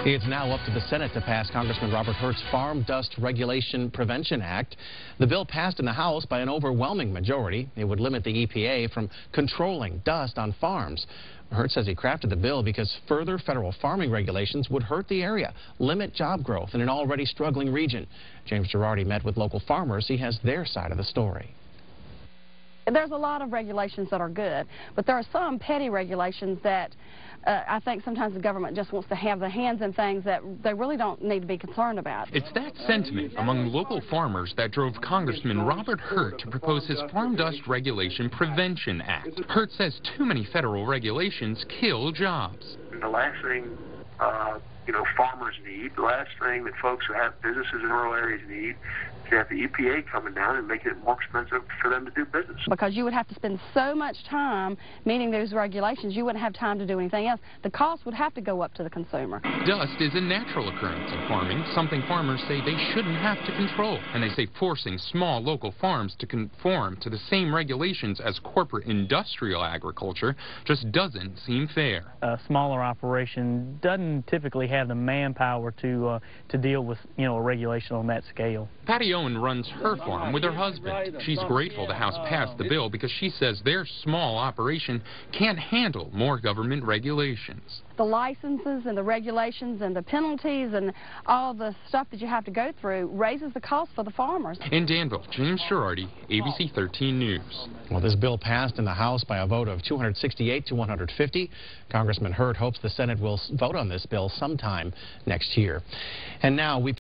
It's now up to the Senate to pass Congressman Robert Hurt's Farm Dust Regulation Prevention Act. The bill passed in the House by an overwhelming majority. It would limit the EPA from controlling dust on farms. Hurt says he crafted the bill because further federal farming regulations would hurt the area, limit job growth in an already struggling region. James Girardi met with local farmers. He has their side of the story. There's a lot of regulations that are good, but there are some petty regulations that I think sometimes the government just wants to have their hands in things that they really don't need to be concerned about. It's that sentiment among local farmers that drove Congressman Robert Hurt to propose his Farm Dust Regulation Prevention Act. Hurt says too many federal regulations kill jobs. The last thing farmers need, the last thing that folks who have businesses in rural areas need, is to have the EPA coming down and making it more expensive for them to do business. Because you would have to spend so much time meeting those regulations, you wouldn't have time to do anything else. The cost would have to go up to the consumer. Dust is a natural occurrence in farming, something farmers say they shouldn't have to control. And they say forcing small local farms to conform to the same regulations as corporate industrial agriculture just doesn't seem fair. A smaller operation doesn't typically have the manpower to deal with, a regulation on that scale. Patty Owen runs her farm with her husband. She's grateful the House passed the bill because she says their small operation can't handle more government regulations. The licenses and the regulations and the penalties and all the stuff that you have to go through raises the cost for the farmers. In Danville, James Girardi, ABC 13 News. Well, this bill passed in the House by a vote of 268 to 150. Congressman Hurt hopes the Senate will vote on this bill sometime next year. And now we